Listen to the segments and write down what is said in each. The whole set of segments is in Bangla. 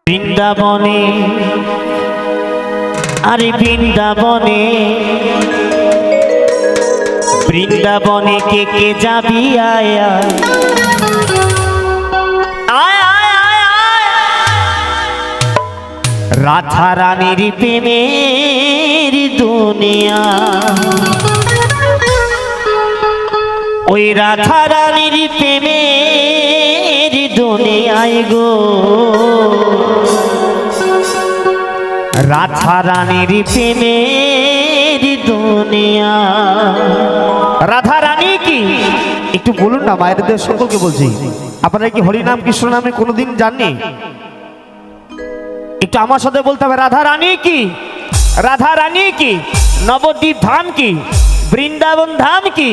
বৃন্দাবনে আরে বৃন্দাবনে বৃন্দাবনে কে কে যাবি আয় আয় আয় আয় আয় আয় রাধা রানীর প্রেমের দুনিয়া ওই রাধা রানীর প্রেমের দুনিয়ায় গো রাধা রানীর প্রেমের দুনিয়া। রাধা রানী কি একটু বলুন না, মায়েদের সকলকে বলছি, আপনারা কি হরিনাম কৃষ্ণ নামে কোনোদিন জাননি? একটু আমার সাথে বলতে হবে, রাধা রানী কি? রাধা রানী কি? নবদ্বীপ ধাম কি? বৃন্দাবন ধাম কি?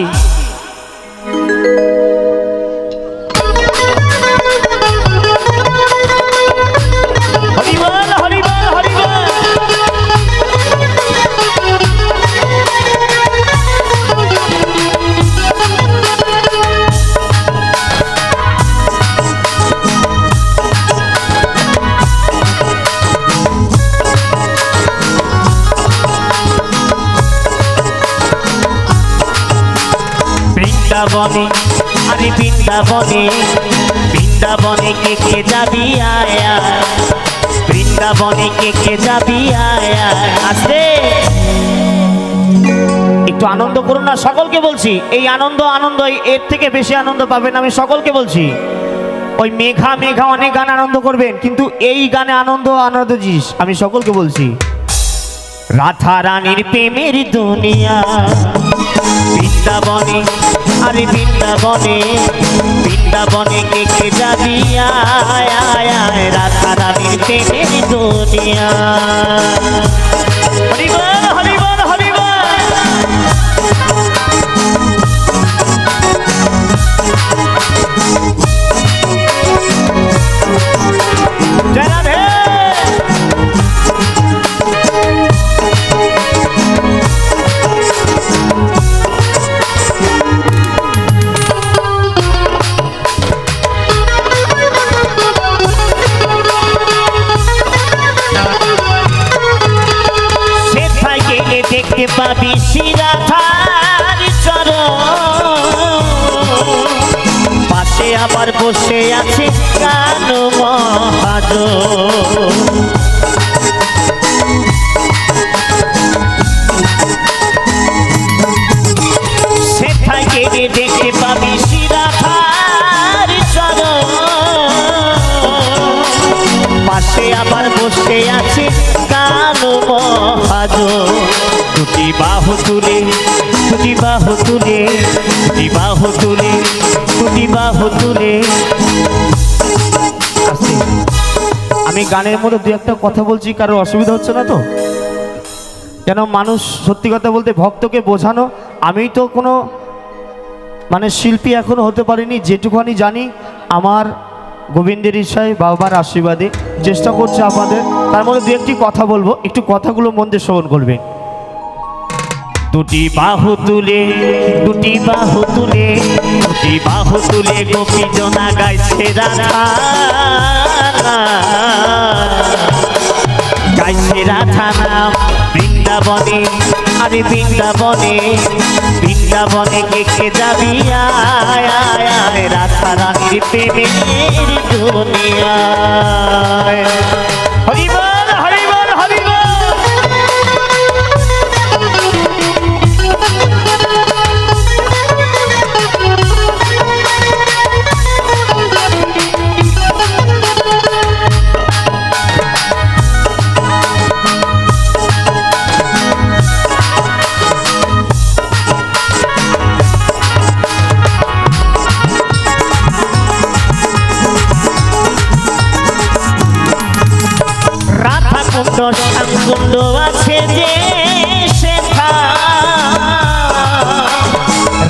হরিবল হরিবল হরিবল। বৃন্দাবনে আরে বৃন্দাবনে বৃন্দাবনে কে কে যাবি আয় আয় বৃন্দাবনে কে কে যাবি আয় আয়। আসতে একটু আনন্দ করুন না, সকলকে বলছি। এই আনন্দ আনন্দ এর থেকে বেশি আনন্দ পাবেন, আমি সকলকে বলছি। ওই মেঘা মেঘা অনেক গান আনন্দ করবেন, কিন্তু এই গানে আনন্দ আনন্দ জিনিস আমি সকলকে বলছি। রাধা রানীর প্রেমের দুনিয়া বৃন্দাবনে আরে বৃন্দাবনে বৃন্দাবনে কে কে যাবি আয় আয় আয় রাধা রানীর প্রেমের দুনিয়া। হরিবল হরিবল হরিবল। জয় রাধে। দেখতে পাবি শ্রীরাধার চরণ, পাশে আবার বসে আছে কানু মহাজন। সেথায় গেলে দেখতে পাবি শ্রীরাধার চরণ, পাশে আবার বসে আছে কানু মহাজন। দুটি বাহু তুলে দুটি বাহু তুলে দুটি বাহু তুলে দুটি বাহু তুলে। আমি গানের মধ্যে দু একটা কথা বলছি, কারোর অসুবিধা হচ্ছে না তো? যেন মানুষ সত্যি কথা বলতে ভক্তকে বোঝানো। আমি তো কোনো মানে শিল্পী এখনো হতে পারিনি, যেটুকুনি জানি আমার গোবিন্দের ইচ্ছায় বাবার আশীর্বাদে চেষ্টা করছে আপনাদের। তার মধ্যে দু একটি কথা বলবো, একটু কথাগুলো মন দিয়ে শ্রবণ করবেন। দুটি বাহু তুলে দুটি বাহু তুলে দুটি বাহু তুলে গোপী জনা গাইছে রাধা গাইছে রাধা নাম বৃন্দাবনে আরে বৃন্দাবনে বৃন্দাবনে কে কে যাবি আয় আয় আয় রাধা রানীর প্রেমের দুনিয়ায়। হরিবল হরিবল হরিবল। কুণ্ড আছে যে সেথা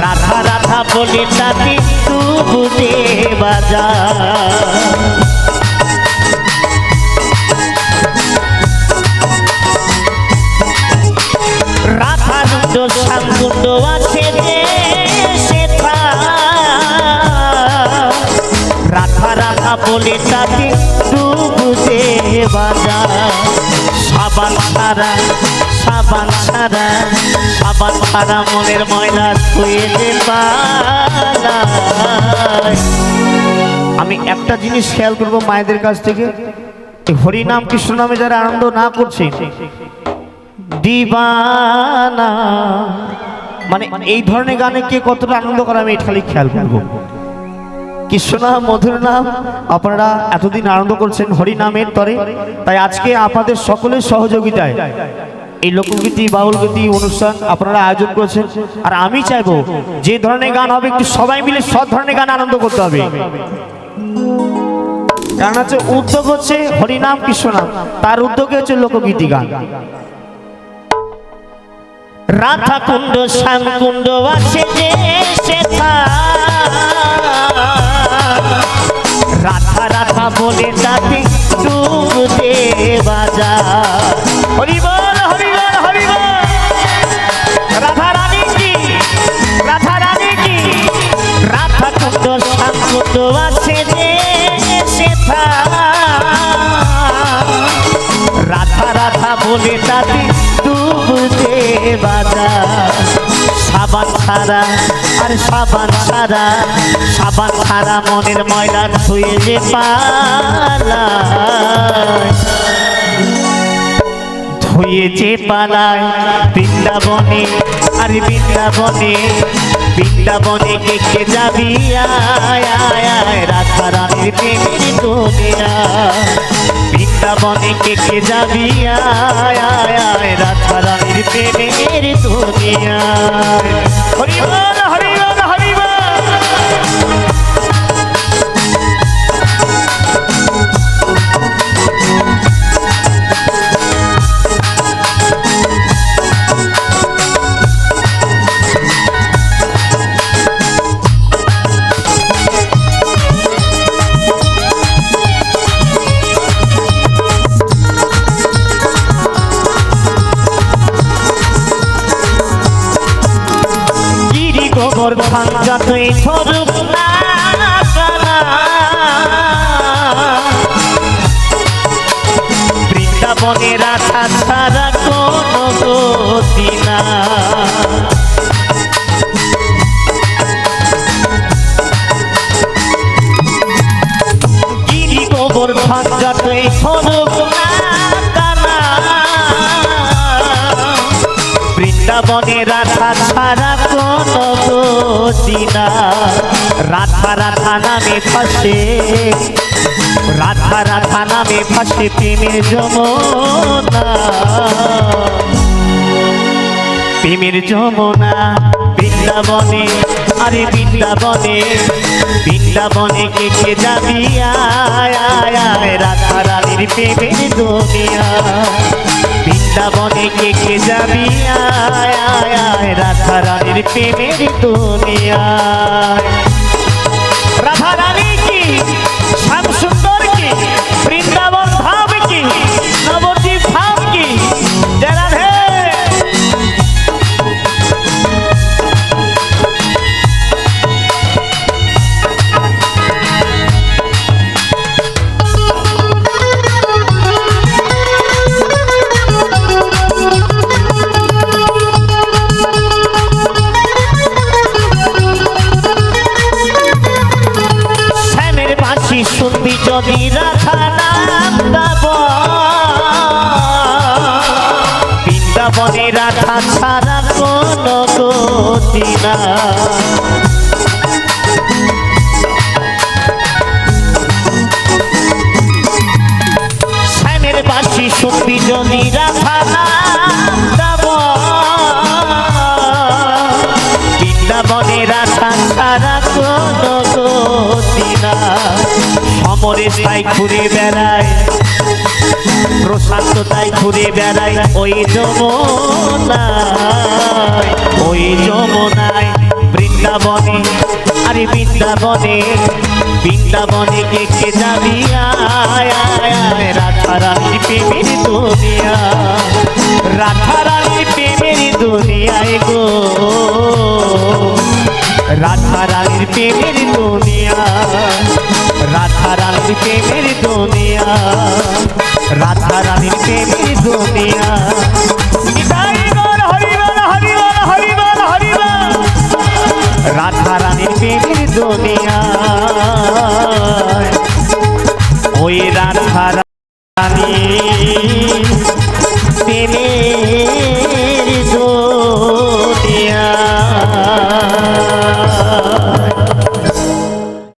রাধা রাধা বলে তাতে তুবুতে বাজা। রাধার কুণ্ড আছে যে সেথা রাধা রাধা বলে তাতে ডুবতে সাবান ছাড়া সাবান ছাড়া সাবান ছাড়া মনের ময়লা ধুয়ে যে পালায়। আমি একটা জিনিস খেয়াল করবো মায়েদের কাছ থেকে, হরি নাম কৃষ্ণ নামে যারা আনন্দ না করছে দিবানা, মানে এই ধরনের গানে কে কতটা আনন্দ করে আমি এটা খালি খেয়াল করবো। কৃষ্ণ নাম মধুর নাম আপনারা এতদিন আনন্দ করছেন হরি নামের তরে, তাই আজকে আপনাদের সকলের সহযোগিতায় এই লোকগীতি বাউল গীতি অনুষ্ঠান আপনারা আয়োজন করেছেন। আর আমি চাইবো যে ধরনের গান হবে একটু সবাই মিলে সব ধরনের গান আনন্দ করতে হবে, কারণ হচ্ছে উদ্যোগ হচ্ছে হরিনাম কৃষ্ণ নাম, তার উদ্যোগে হচ্ছে লোকগীতি গান। রাধা কুণ্ড শ্যাম কুণ্ড আছে যে সেথা, রাধা রাধা বলে তাতে ডুব দে বাজার। হরি বল হরি বল হরি বল, রাধা রানী কি রাধা রানী কি। রাধা কুণ্ড শ্যাম কুণ্ড আছে যে সেথা, রাধা রাধা বলে তাতে ডুব দে বাজার। সাবান ছাড়া আর সাবান ছাড়া সাবান ছাড়া মনের ময়লা ধুয়ে যে পালায়, ধুয়ে যে পালায় বৃন্দাবনে। আর বৃন্দাবনে বৃন্দাবনে কে কে যাবি আয় আয় আয়, রাধা রানীর প্রেমের দুনিয়া। বৃন্দাবনে কে কে যাবি আয় আয় আয়, রাধা রানীর প্রেমের দুনিয়া। হরি বল হরি বল হরি বল। গোবর্ধন যতই ধরুক না কানা, বৃন্দাবনে রাধা ছাড়া কোনো গতি না। গিরি গোবর্ধন যতই ধরুক না কানা, বৃন্দাবনে রাধা ছাড়া কোনো গতি না। রাধা রাধা নামে ফাঁসে রাধা রাধা নামে ফাঁসে প্রেমের যমুনা, প্রেমের যমুনা। বৃন্দাবনে আরে বৃন্দাবনে বৃন্দাবনে কে কে যাবি আয় আয় আয়, রাধা রানীর প্রেমের দুনিয়া। বৃন্দাবনে কে কে যাবি আয় আয় আয়, রাধা রানীর প্রেমের দুনিয়া। রাধা রানী কি শ্যাম সুন্দর কি, বৃন্দাবন ধাম কি, নবদ্বীপ ধাম কি, জয় রাধে। শুনবি যদি রাধা নাম গাব, বৃন্দাবনে রাধা ছাড়া কোনো গতি না। শ্যামের বাসি শুনবি যদি রাধা নাম গাব, বৃন্দাবনে রাধা ছাড়া কোনো গতি না। সমরে তাই ঘুরে বেড়ায়, প্রশান্ত তাই ঘুরে বেড়ায় ওই যমুনায়, ওই যমুনায়। বৃন্দাবনে আরে বৃন্দাবনে বৃন্দাবনে কে কে যাবি আয় আয় আয়, রাধা রানীর প্রেমের দুনিয়া। রাধা রানীর প্রেমের দুনিয়ায় গো, রাধা রানীর প্রেমের দুনিয়া, রাধা রানীর প্রেমের দুনিয়া। রাধা রানীর প্রেমের দুনিয়া। নিতাই গৌর হরি বল হরি বল হরি